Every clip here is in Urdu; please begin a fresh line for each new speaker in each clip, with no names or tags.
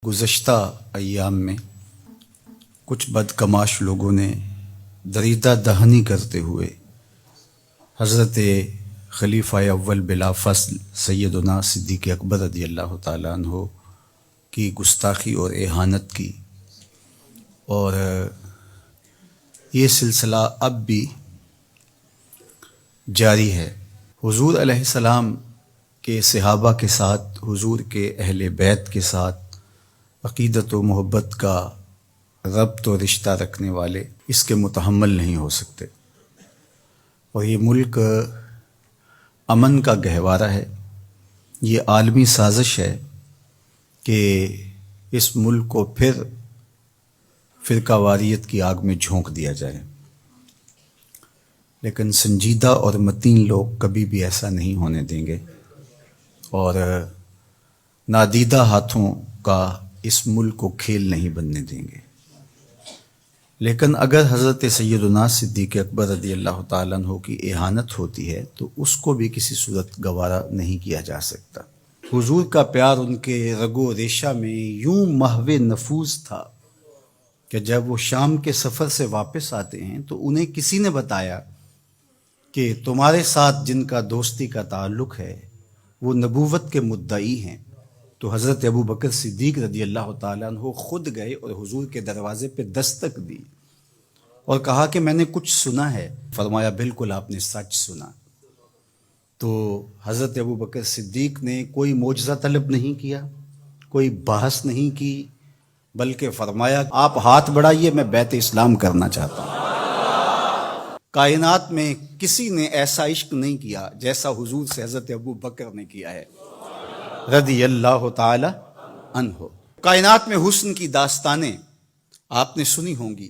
گزشتہ ایام میں کچھ بدکماش لوگوں نے دریدہ دہنی کرتے ہوئے حضرت خلیفہ اول بلا فصل سیدنا صدیق اکبر رضی اللہ تعالیٰ عنہ کی گستاخی اور اہانت کی، اور یہ سلسلہ اب بھی جاری ہے۔ حضور علیہ السلام کے صحابہ کے ساتھ، حضور کے اہل بیت کے ساتھ عقیدت و محبت کا ربط و رشتہ رکھنے والے اس کے متحمل نہیں ہو سکتے، اور یہ ملک امن کا گہوارہ ہے۔ یہ عالمی سازش ہے کہ اس ملک کو پھر فرقہ واریت کی آگ میں جھونک دیا جائے، لیکن سنجیدہ اور متین لوگ کبھی بھی ایسا نہیں ہونے دیں گے، اور نادیدہ ہاتھوں کا اس ملک کو کھیل نہیں بننے دیں گے۔ لیکن اگر حضرت سیدنا صدیق اکبر رضی اللہ تعالیٰ عنہ کی اہانت ہوتی ہے تو اس کو بھی کسی صورت گوارا نہیں کیا جا سکتا۔ حضور کا پیار ان کے رگ و ریشہ میں یوں محو نفوذ تھا کہ جب وہ شام کے سفر سے واپس آتے ہیں تو انہیں کسی نے بتایا کہ تمہارے ساتھ جن کا دوستی کا تعلق ہے وہ نبوت کے مدعی ہیں۔ تو حضرت ابو بکر صدیق رضی اللہ تعالیٰ عنہ خود گئے اور حضور کے دروازے پہ دستک دی اور کہا کہ میں نے کچھ سنا ہے۔ فرمایا بالکل آپ نے سچ سنا۔ تو حضرت ابو بکر صدیق نے کوئی معجزہ طلب نہیں کیا، کوئی بحث نہیں کی، بلکہ فرمایا آپ ہاتھ بڑھائیے، میں بیعت اسلام کرنا چاہتا ہوں۔ کائنات میں کسی نے ایسا عشق نہیں کیا جیسا حضور سے حضرت ابو بکر نے کیا ہے رضی اللہ تعالی عنہ۔ کائنات میں حسن کی داستانیں آپ نے سنی ہوں گی،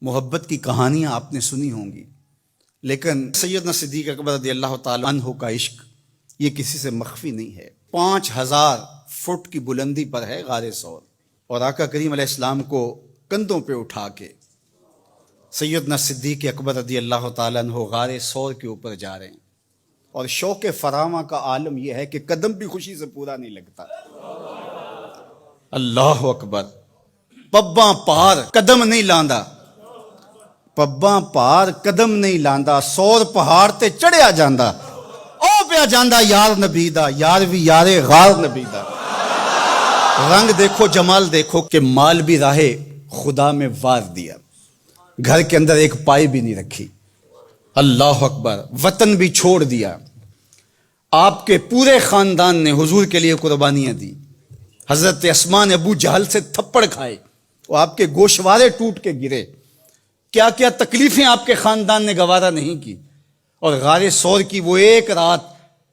محبت کی کہانیاں آپ نے سنی ہوں گی، لیکن سیدنا صدیق اکبر رضی اللہ تعالی عنہ کا عشق یہ کسی سے مخفی نہیں ہے۔ 5000 فٹ کی بلندی پر ہے غار ثور، اور آقا کریم علیہ السلام کو کندھوں پہ اٹھا کے سیدنا صدیق اکبر رضی اللہ تعالی عنہ غار ثور کے اوپر جا رہے ہیں، اور شوق فراواں کا عالم یہ ہے کہ قدم بھی خوشی سے پورا نہیں لگتا۔ اللہ اکبر۔ پباں پار قدم نہیں لاندا، پباں پار قدم نہیں لاندا، سور پہاڑ تے چڑھیا جاندا، او پیا جاندا یار نبی دا، یار بھی یارے غار نبی دا۔ رنگ دیکھو، جمال دیکھو کہ مال بھی راہ خدا میں وار دیا، گھر کے اندر ایک پائی بھی نہیں رکھی۔ اللہ اکبر۔ وطن بھی چھوڑ دیا۔ آپ کے پورے خاندان نے حضور کے لیے قربانیاں دی۔ حضرت اسماء نے ابو جہل سے تھپڑ کھائے، وہ آپ کے گوشوارے ٹوٹ کے گرے، کیا کیا تکلیفیں آپ کے خاندان نے گوارا نہیں کی۔ اور غار ثور کی وہ ایک رات،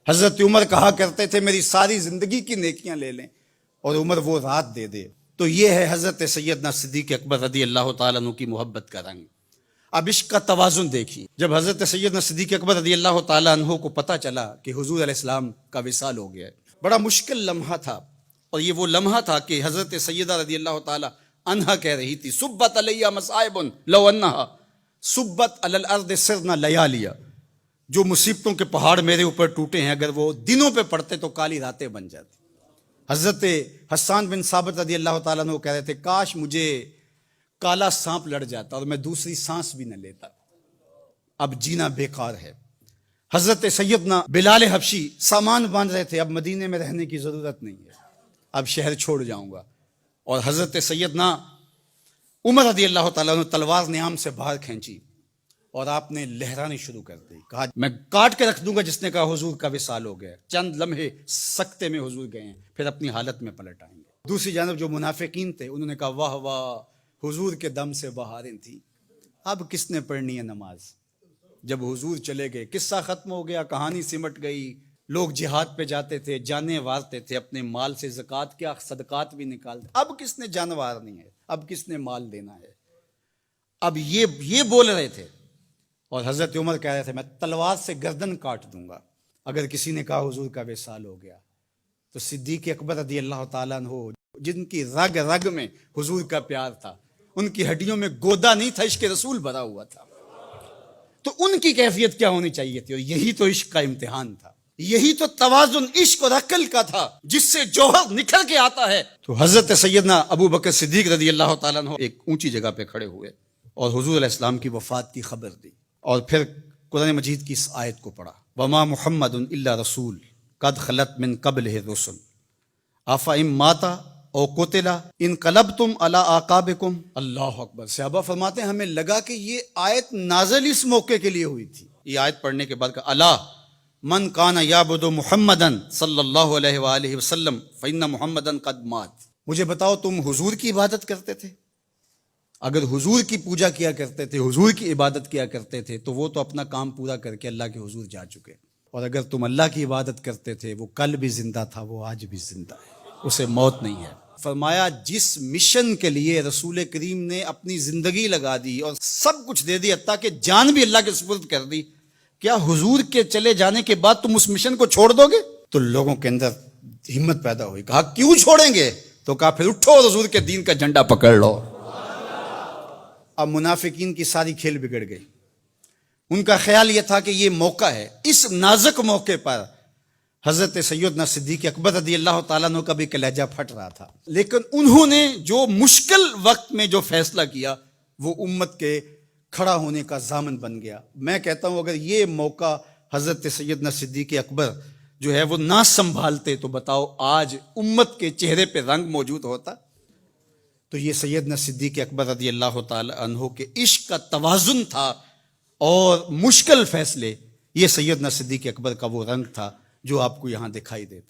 حضرت عمر کہا کرتے تھے میری ساری زندگی کی نیکیاں لے لیں اور عمر وہ رات دے دے۔ تو یہ ہے حضرت سیدنا صدیق اکبر رضی اللہ تعالیٰ عنہ کی محبت کا رنگ۔ اب عشق کا توازن دیکھیے۔ جب حضرت سیدنا صدیق اکبر رضی اللہ تعالیٰ عنہ کو پتہ چلا کہ حضور علیہ السلام کا وصال ہو گیا ہے، بڑا مشکل لمحہ تھا، اور یہ وہ لمحہ تھا کہ حضرت سیدہ رضی اللہ تعالیٰ عنہا کہہ رہی تھی صبت علیہ مصائب لو انہا صبت علی الارض سرنا لیالیا، جو مصیبتوں کے پہاڑ میرے اوپر ٹوٹے ہیں اگر وہ دنوں پہ پڑتے تو کالی راتیں بن جاتی۔ حضرت حسان بن ثابت رضی اللہ تعالیٰ عنہ کہہ رہے تھے کاش مجھے کالا سانپ لڑ جاتا اور میں دوسری سانس بھی نہ لیتا، اب جینا بیکار ہے۔ حضرت سیدنا بلال حبشی سامان باندھ رہے تھے، اب مدینے میں رہنے کی ضرورت نہیں ہے، اب شہر چھوڑ جاؤں گا۔ اور حضرت سیدنا عمر رضی اللہ تعالیٰ عنہ تلوار نیام سے باہر کھینچی اور آپ نے لہرانی شروع کر دی، کہا میں کاٹ کے رکھ دوں گا جس نے کہا حضور کا وصال ہو گیا۔ چند لمحے سکتے میں حضور گئے ہیں، پھر اپنی حالت میں پلٹ آئیں گے۔ دوسری جانب جو منافقین تھے انہوں نے کہا واہ واہ حضور کے دم سے بہاریں تھیں، اب کس نے پڑھنی ہے نماز۔ جب حضور چلے گئے قصہ ختم ہو گیا، کہانی سمٹ گئی، لوگ جہاد پہ جاتے تھے، جانیں وارتے تھے، اپنے مال سے زکوٰۃ کیا صدقات بھی نکالتے، اب کس نے جان وارنی ہے، اب کس نے مال دینا ہے۔ اب یہ بول رہے تھے، اور حضرت عمر کہہ رہے تھے میں تلوار سے گردن کاٹ دوں گا اگر کسی نے کہا حضور کا وصال ہو گیا۔ تو صدیق اکبر رضی اللہ تعالیٰ عنہ جن کی رگ رگ میں حضور کا پیار تھا، ان کی ہڈیوں میں گودا نہیں تھا، عشق رسول بھرا ہوا تھا، تو ان کی کیفیت کیا ہونی چاہیے تھی، اور یہی تو عشق کا امتحان تھا۔ یہی تو توازن عشق اور عقل کا تھا جس سے جوہر نکھر کے آتا ہے. تو حضرت سیدنا ابو بکر صدیق رضی اللہ تعالیٰ عنہ ایک اونچی جگہ پہ کھڑے ہوئے اور حضور علیہ السلام کی وفات کی خبر دی، اور پھر قرآن مجید کی اس آیت کو پڑھا، وما محمد الا رسول قد خلت من قبلہ الرسل افئن مات او قتل انقلبتم علی اعقابکم. اللہ اکبر. صحابہ فرماتے ہیں ہمیں لگا کہ یہ آیت نازل اس موقع کے لیے ہوئی تھی. یہ آیت پڑھنے کے بعد کہا الا من کان یعبد محمدا صلی اللہ علیہ وآلہ وسلم فإن محمدا قد مات. مجھے بتاؤ تم حضور کی عبادت کرتے تھے؟ اگر حضور کی پوجا کیا کرتے تھے، حضور کی عبادت کیا کرتے تھے، تو وہ تو اپنا کام پورا کر کے اللہ کے حضور جا چکے. اور اگر تم اللہ کی عبادت کرتے تھے، وہ کل بھی زندہ تھا، وہ آج بھی زندہ ہے، اسے موت نہیں ہے. فرمایا جس مشن کے لیے رسول کریم نے اپنی زندگی لگا دی اور سب کچھ دے دی، حتیٰ کہ جان بھی اللہ کے سپرد کر دی، کیا حضور کے چلے جانے کے بعد تم اس مشن کو چھوڑ دو گے؟ تو لوگوں کے اندر ہمت پیدا ہوئی. کہا کیوں چھوڑیں گے؟ تو کہا پھر اٹھو اور حضور کے دین کا جھنڈا پکڑ لو. اب منافقین کی ساری کھیل بگڑ گئی. ان کا خیال یہ تھا کہ یہ موقع ہے، اس نازک موقع پر حضرت سیدنا صدیق اکبر رضی اللہ تعالیٰ عنہ کا بھی کلیجہ پھٹ رہا تھا، لیکن انہوں نے جو مشکل وقت میں جو فیصلہ کیا وہ امت کے کھڑا ہونے کا ضامن بن گیا. میں کہتا ہوں اگر یہ موقع حضرت سیدنا صدیق اکبر جو ہے وہ نہ سنبھالتے تو بتاؤ آج امت کے چہرے پہ رنگ موجود ہوتا؟ تو یہ سیدنا صدیق اکبر رضی اللہ تعالی عنہ کے عشق کا توازن تھا، اور مشکل فیصلے، یہ سیدنا صدیق اکبر کا وہ رنگ تھا جو آپ کو یہاں دکھائی دیتا.